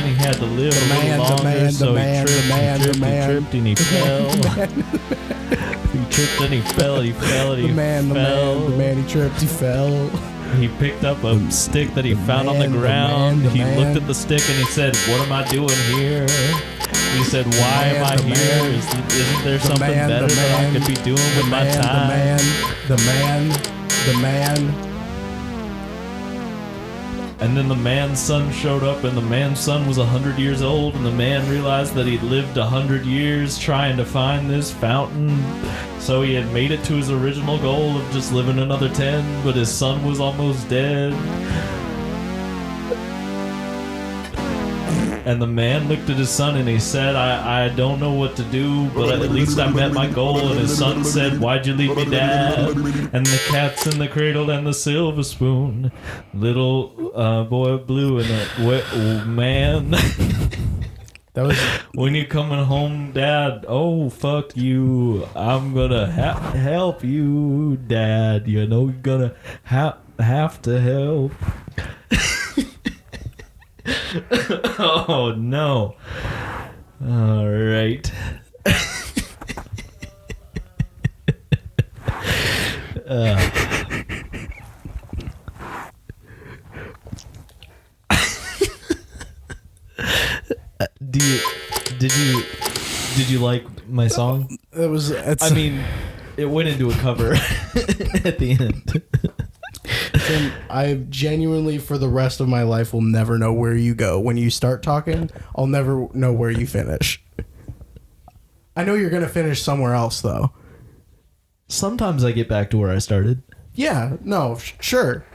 he had to live a little longer, so he tripped, and he fell. He tripped, and he fell, and he fell, and he fell. The man, he tripped, he fell. He picked up a stick that he found on the ground. He looked at the stick and he said, "What am I doing here?" He said, "Why am I here? Isn't there something better that I could be doing with my time?" And then the man's son showed up, and the man's son was 100 years old, and the man realized that he'd lived 100 years trying to find this fountain. So he had made it to his original goal of just living another 10, but his son was almost dead. And the man looked at his son and he said, I don't know what to do, but at least I met my goal. And his son said, why'd you leave me, Dad? And the cat's in the cradle and the silver spoon. Little boy blue and a wet old man. That was When you coming home, Dad? Oh, fuck you. I'm gonna help you, Dad. You know you're gonna have to help. Oh no. All right. Did you like my song? I mean, it went into a cover at the end. Tim, I genuinely, for the rest of my life, will never know where you go. When you start talking, I'll never know where you finish. I know you're going to finish somewhere else, though. Sometimes I get back to where I started. Yeah, no, sure.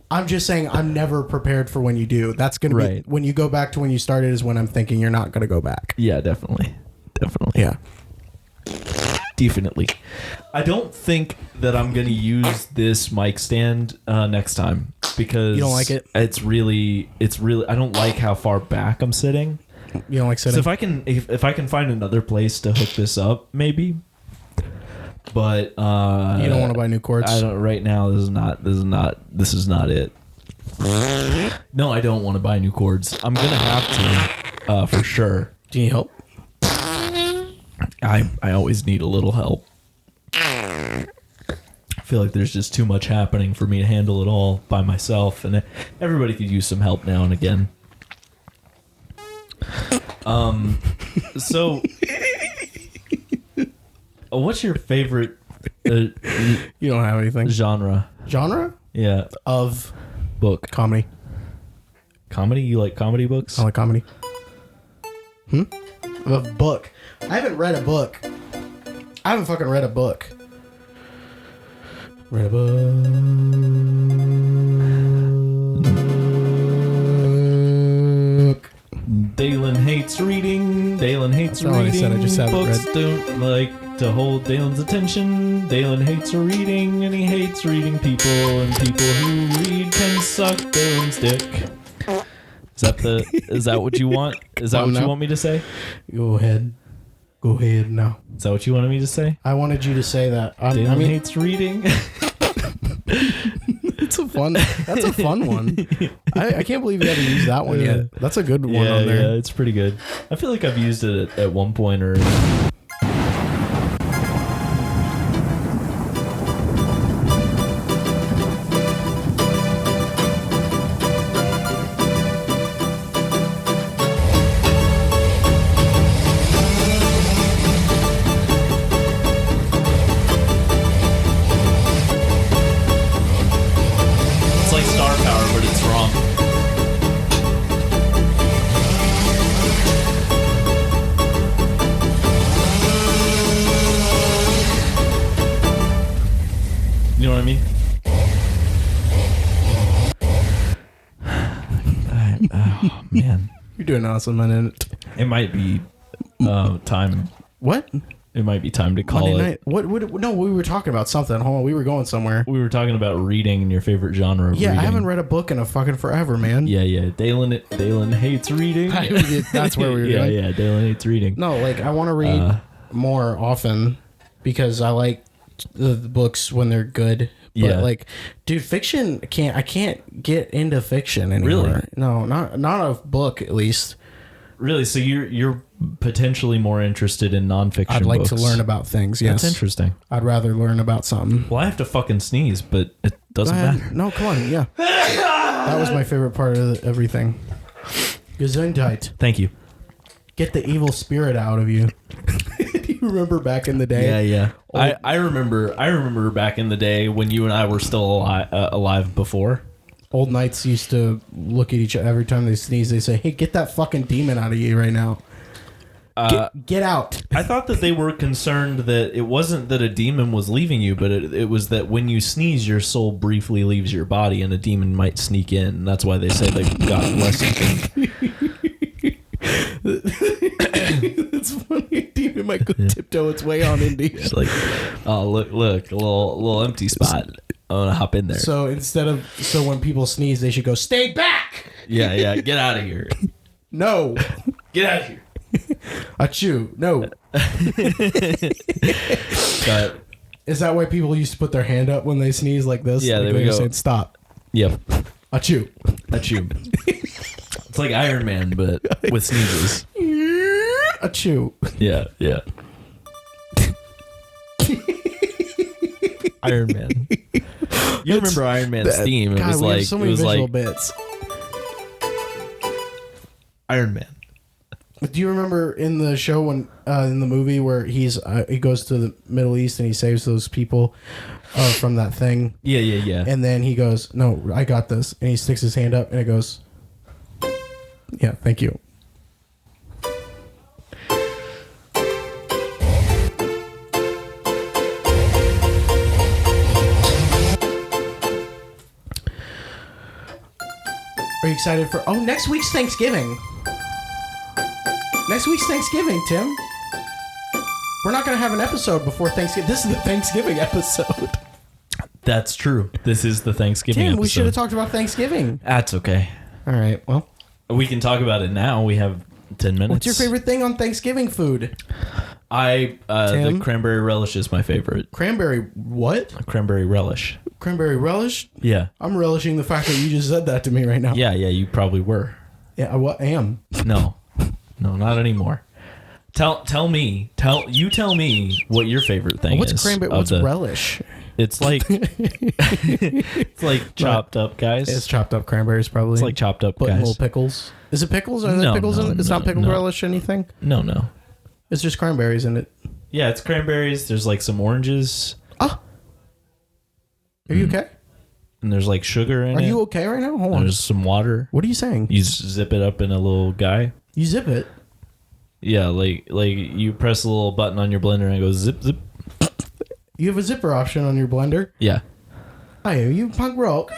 I'm just saying I'm never prepared for when you do. That's going to be... When you go back to when you started is when I'm thinking you're not going to go back. Yeah, definitely. Yeah. Definitely. I don't think that I'm going to use this mic stand next time because you don't like it. It's really. I don't like how far back I'm sitting. You don't like sitting. So if I can find another place to hook this up, maybe. But you don't want to buy new cords. I don't. Right now, this is not it. No, I don't want to buy new cords. I'm gonna have to for sure. Do you need help? I always need a little help. I feel like there's just too much happening for me to handle it all by myself, and everybody could use some help now and again. So, what's your favorite you don't have anything. genre? Genre? Yeah. Of book. Comedy. Comedy? You like comedy books? I like comedy. Of book. I haven't read a book. I haven't fucking read a book. Read a book. Daylen hates reading. Daylen hates That's not what I reading. said, I just haven't Books read. don't like to hold Daylen's attention. Daylen hates reading, and he hates reading people. And people who read can suck Daylen's dick. Is that what you want? Is that what you want me to say? Go ahead. Go ahead now. Is that what you wanted me to say? I wanted you to say that. Daylen hates reading. That's a fun one. I can't believe you haven't used that one yet. That's a good one on there. Yeah, it's pretty good. I feel like I've used it at one point or... It's like star power, but it's wrong. You know what I mean? Oh, man. You're doing awesome, man. It might be time. What? It might be time to call Monday it. night? What? No, we were talking about something. Hold on, we were going somewhere. We were talking about reading and your favorite genre of Yeah, reading. I haven't read a book in a fucking forever, man. Yeah. Daylen hates reading. That's where we were Yeah, going. yeah. Daylen hates reading. No, like I want to read more often because I like the books when they're good. But Yeah. like, dude, fiction I can't get into fiction anymore. Really? No, not a book at least. Really? So you're potentially more interested in nonfiction I'd like books. to learn about things. Yes, That's interesting. I'd rather learn about something. Well, I have to fucking sneeze, but it doesn't Go ahead. matter. No, come on. Yeah, that was my favorite part of everything. Gesundheit. Thank you. Get the evil spirit out of you. Do you remember back in the day? Yeah. I remember back in the day when you and I were still alive before. Old knights used to look at each other every time they sneeze. They say, "Hey, get that fucking demon out of you right now. Get out." I thought that they were concerned that it wasn't that a demon was leaving you, but it was that when you sneeze, your soul briefly leaves your body and a demon might sneak in. And that's why they say they've got less to think. It's funny. A demon might go tiptoe its way on into you. It's like, oh, look, a little empty spot. I want to hop in there. So when people sneeze, they should go, "Stay back." Yeah, get out of here. No. Get out of here. Achoo. No. But, Is that why people used to put their hand up when they sneeze like this? Yeah, like there we they were go. saying, "Stop." yep. Achoo. Achoo. It's like Iron Man, but with sneezes. Achoo. Yeah. Iron Man. You remember Iron Man's theme? It God, was we have like so many it was visual like bits. Iron Man. Do you remember in the show when in the movie where he goes to the Middle East and he saves those people from that thing? Yeah. And then he goes, "No, I got this," and he sticks his hand up and it goes, "Yeah, thank you." Are you excited for next week's Thanksgiving? Next week's Thanksgiving, Tim. We're not going to have an episode before Thanksgiving. This is the Thanksgiving episode. That's true. This is the Thanksgiving Tim, episode. we should have talked about Thanksgiving. That's okay. All right, well. We can talk about it now. We have 10 minutes. What's your favorite thing on Thanksgiving food? The Tim? cranberry relish is my favorite. Cranberry what? Cranberry relish. Cranberry relish? Yeah. I'm relishing the fact that you just said that to me right now. Yeah, you probably were. Yeah, I am. No, not anymore. Tell me what your favorite thing What's is. cranberry? What's relish? It's like it's like chopped up, guys. It's chopped up cranberries, probably. It's like chopped up, Put in guys. little pickles. Is it pickles? Are there No, pickles in it? It's not pickled no. relish anything? No. It's just cranberries in it. Yeah, it's cranberries. There's like some oranges. Ah. Are you okay? And there's like sugar in it. Are you okay right now? Hold on. There's some water. What are you saying? You zip it up in a little guy. You zip it. Yeah, like you press a little button on your blender and it goes zip zip. You have a zipper option on your blender. Yeah. Hey, you punk rock.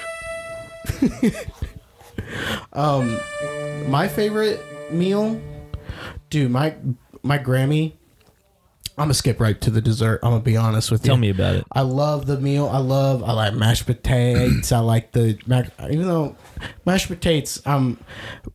My favorite meal, dude. My Grammy. I'm gonna skip right to the dessert. I'm gonna be honest with you. Tell me about it. I love the meal. I like mashed potatoes. I like even though mashed potatoes I'm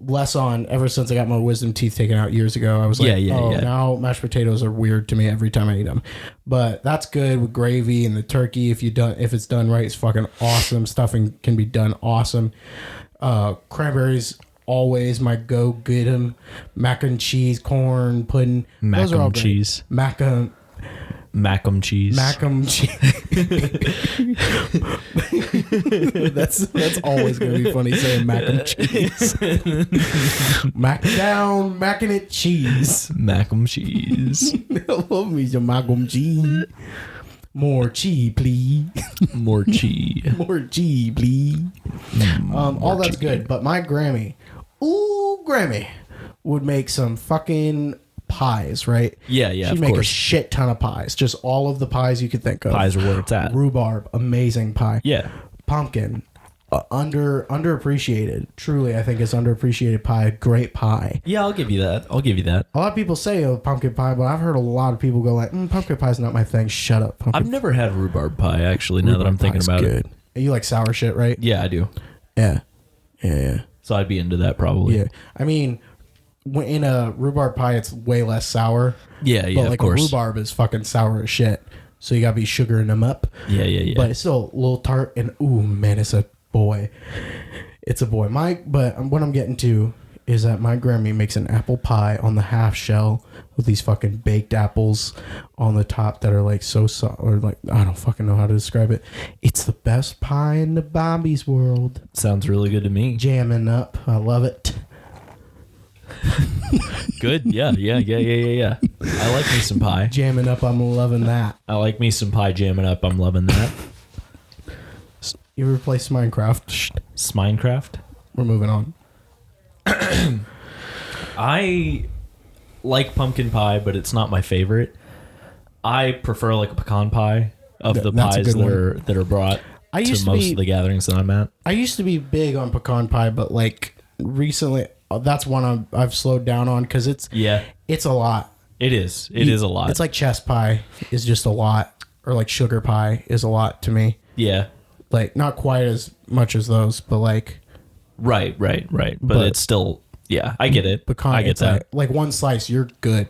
less on ever since I got my wisdom teeth taken out years ago. I was like, yeah. now mashed potatoes are weird to me every time I eat them. But that's good with gravy and the turkey. If it's done right, it's fucking awesome. Stuffing can be done awesome. Cranberries. Always my go get 'em. Mac and cheese, corn, pudding. Mac Those are all and great. cheese. Mac'em cheese. cheese. That's always gonna be funny saying mac and cheese. Mac down, macking it cheese. Mac'em cheese. I love me some mac and cheese. More cheese, please. More cheese. More cheese, please. All that's good, but my Grammy, Grammy, would make some fucking pies, right? Yeah, She'd of make a course. shit ton of pies. Just all of the pies you could think of. Pies are where it's at. Rhubarb, amazing pie. Yeah. Pumpkin, underappreciated. Truly, I think it's underappreciated pie. Great pie. Yeah, I'll give you that. A lot of people say pumpkin pie, but I've heard a lot of people go like, pumpkin pie's not my thing. Shut up. I've never had rhubarb pie, actually, now that I'm thinking about it. You like sour shit, right? Yeah, I do. Yeah. So I'd be into that probably. Yeah. I mean, in a rhubarb pie, it's way less sour. Yeah, But like of course. a rhubarb is fucking sour as shit. So you gotta be sugaring them up. Yeah. But it's still a little tart, and man, it's a boy. It's a boy. But what I'm getting to is that my Grammy makes an apple pie on the half shell with these fucking baked apples on the top that are like so soft, or like, I don't fucking know how to describe it. It's the best pie in the Bobby's world. Sounds really good to me. Jamming up. I love it. Good. Yeah. I like me some pie. Jamming up. I'm loving that. I like me some pie jamming up. I'm loving that. You ever play Minecraft? Shh, Minecraft. we're moving on. I like pumpkin pie, but it's not my favorite. I prefer like a pecan pie of the That's a pies good that are brought I to used to most be- of the gatherings that I'm at. I used to be big on pecan pie, but like recently, that's one I've slowed down on because it's a lot. It is. It is a lot. It's like chess pie is just a lot, or like sugar pie is a lot to me. Yeah. Like not quite as much as those, but like Right. But But- it's still, yeah, I get it. pecan. I get it's that. like one slice, you're good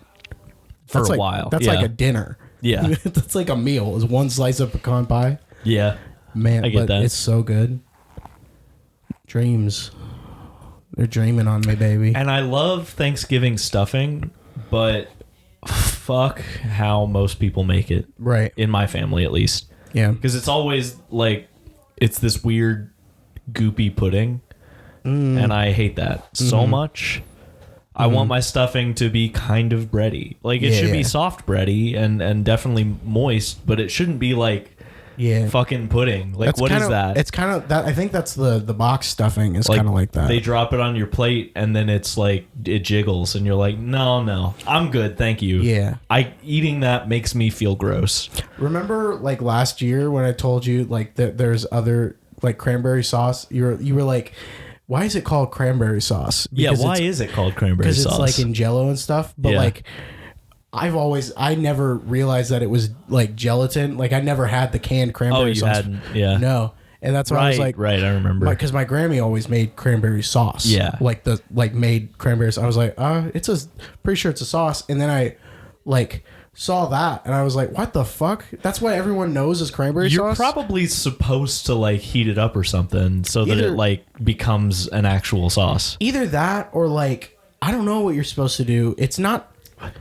For That's a like- while. That's yeah. like a dinner. Yeah. That's like a meal. Is one slice of pecan pie. Yeah. Man, I get but that. it's so good. Dreams. They're dreaming on me, baby. And I love Thanksgiving stuffing, but fuck how most people make it. Right. In my family, at least. Yeah. Because it's always like, it's this weird goopy pudding. And I hate that so much. I want my stuffing to be kind of bready. Like, it should Yeah. be soft bready and definitely moist, but it shouldn't be like Yeah. fucking pudding. Like, That's what is kinda- that? It's kind of that. I think that's the box stuffing is Like, kind of like that. They drop it on your plate and then it's like it jiggles and you're like, no, I'm good, thank you. Yeah. Eating that makes me feel gross. Remember, like last year when I told you like that there's other like cranberry sauce. You were like, why is it called cranberry sauce? Yeah, why is it called cranberry Because sauce? it's like in Jello and stuff. But Yeah. like, I never realized that it was like gelatin. Like I never had the canned cranberry Oh, you sauce. hadn't? Yeah. No, and that's why I was like, right, I remember. because my Grammy always made cranberry sauce. Yeah. like made cranberries. I was like, it's a pretty sure it's a sauce. And then I like saw that and I was like, what the fuck? That's why everyone knows is cranberry You're sauce. probably supposed to like heat it up or something so that Either- it like becomes an actual sauce. Either that or like I don't know what you're supposed to do. It's not.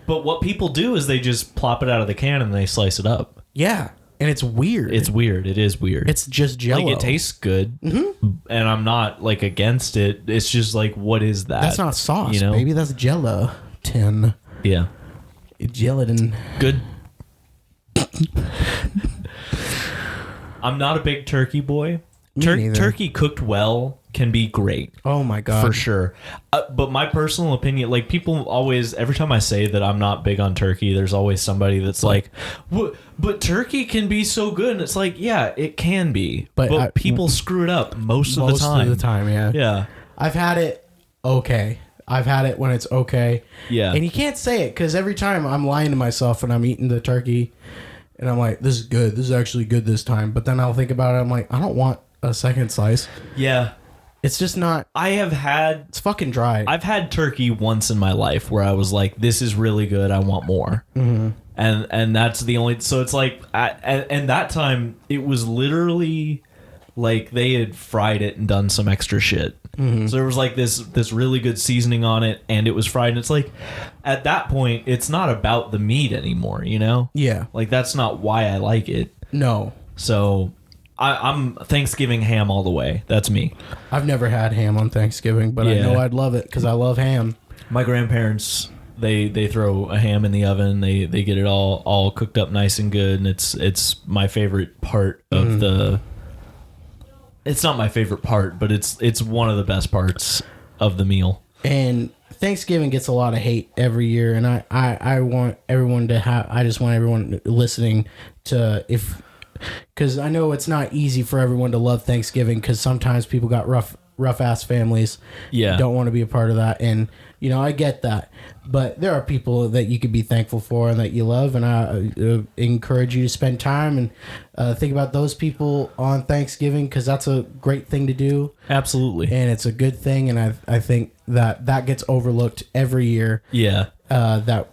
But what people do is they just plop it out of the can and they slice it up. Yeah, and it's weird. It's weird. It is weird. It's just Jello. like it tastes good, and I'm not like against it. It's just like, what is that? That's not sauce, you know? baby. That's gelatin. Yeah, Gelatin. good. I'm not a big turkey boy. neither. Turkey cooked well can be great. Oh my god. For sure. But my personal opinion, like people always, every time I say that I'm not big on turkey, there's always somebody that's like, but turkey can be so good. And it's like, yeah, it can be. But people screw it up most of the time. Most of the time, yeah. Yeah. I've had it okay. I've had it when it's okay. Yeah. And you can't say it because every time I'm lying to myself when I'm eating the turkey and I'm like, this is good. This is actually good this time. But then I'll think about it. I'm like, I don't want a second slice. Yeah. It's just not. It's fucking dry. I've had turkey once in my life where I was like, this is really good. I want more. Mm-hmm. And that's the only, so it's like, and that time it was literally like they had fried it and done some extra shit. Mm-hmm. So there was like this really good seasoning on it and it was fried. And it's like, at that point, it's not about the meat anymore, you know? Yeah. Like that's not why I like it. No. So I'm Thanksgiving ham all the way. That's me. I've never had ham on Thanksgiving, but I Yeah. know I'd love it because I love ham. My grandparents, they throw a ham in the oven. They get it all cooked up nice and good, and it's my favorite part of the. It's not my favorite part, but it's one of the best parts of the meal. And Thanksgiving gets a lot of hate every year, and I want everyone to have. I just want everyone listening to because I know it's not easy for everyone to love Thanksgiving because sometimes people got rough ass families. Yeah. Don't want to be a part of that, and I get that. But there are people that you could be thankful for and that you love, and I encourage you to spend time and think about those people on Thanksgiving because that's a great thing to do. Absolutely. And it's a good thing, and I think that gets overlooked every year. Yeah. That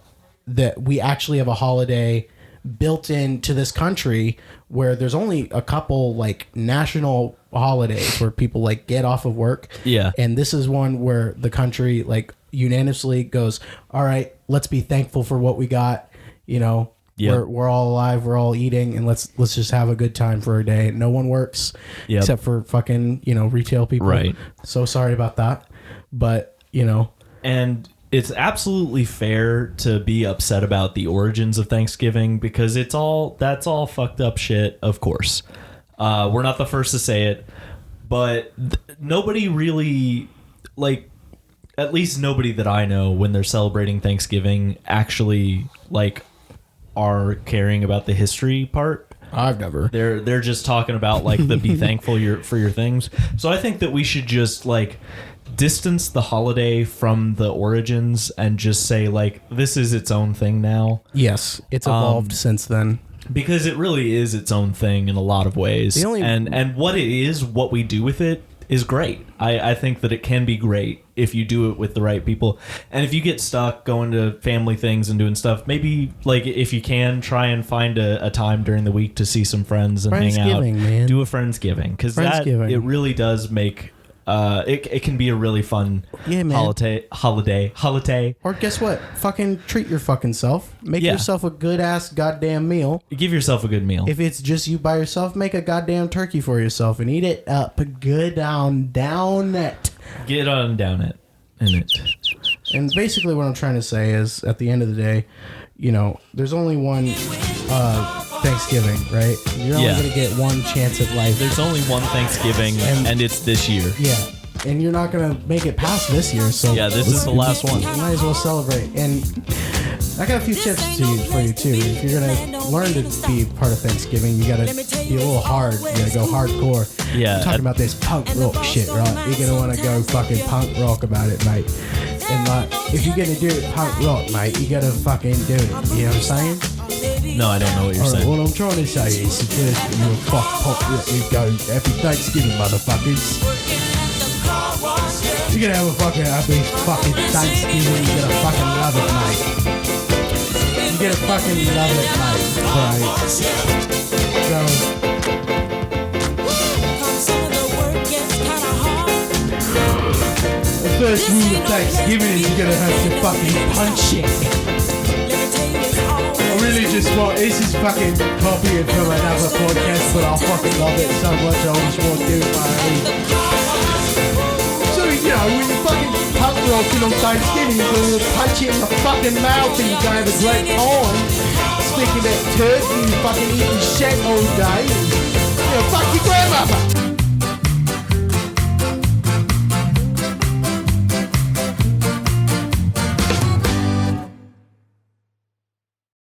we actually have a holiday built into this country where there's only a couple like national holidays where people like get off of work. Yeah. And this is one where the country like unanimously goes, all right, let's be thankful for what we got. Yep. We're all alive, we're all eating, and let's just have a good time for a day. No one works Yep. except for fucking, retail people. Right. So sorry about that. But, And it's absolutely fair to be upset about the origins of Thanksgiving because that's all fucked up shit, of course. We're not the first to say it, but nobody really, like, at least nobody that I know when they're celebrating Thanksgiving actually, like, are caring about the history part. I've never. They're just talking about, like, the be thankful for your things. So I think that we should just, like, distance the holiday from the origins and just say, like, this is its own thing now. Yes, it's evolved since then. Because it really is its own thing in a lot of ways. And what it is, what we do with it, is great. I think that it can be great if you do it with the right people. And if you get stuck going to family things and doing stuff, maybe, like, if you can, try and find a time during the week to see some friends and hang out. Man. Do a Friendsgiving. Because it really does make... it can be a really fun holiday. Or guess what? Fucking treat your fucking self. Make yourself a good ass goddamn meal. Give yourself a good meal. If it's just you by yourself, make a goddamn turkey for yourself and eat it up good down it. Get on down it. In it. And basically what I'm trying to say is, at the end of the day, you know, there's only one Thanksgiving, right? You're only going to get one chance at life. There's only one Thanksgiving, and it's this year. Yeah. And you're not going to make it past this year, so... Yeah, this is the last one. You might as well celebrate. And I got a few tips for you, too. If you're going to learn to be part of Thanksgiving, you got to be a little hard. You got to go hardcore. Yeah. I'm talking about this punk rock shit, right? You're going to want to go fucking punk rock about it, mate. And, like, if you're going to do it punk rock, mate, you got to fucking do it. You know what I'm saying? No, I don't know what you're saying. What I'm trying to say is, first you fuck pop rock, you go happy Thanksgiving, motherfuckers. You're gonna have a fucking happy fucking Thanksgiving. You're gonna fucking love it, mate. You're gonna fucking love it, mate. Right. So, the first rule of Thanksgiving is you're gonna have to fucking punch it. I really just want, this is fucking copying from another podcast, but I fucking love it so much I just want to do it my own. So, you know, when you're fucking punk rocking on Thanksgiving, you're going to punch it in the fucking mouth and you're going to have a great time. Speaking of turkey, you fucking eating shit all day. You know, fuck your grandmother.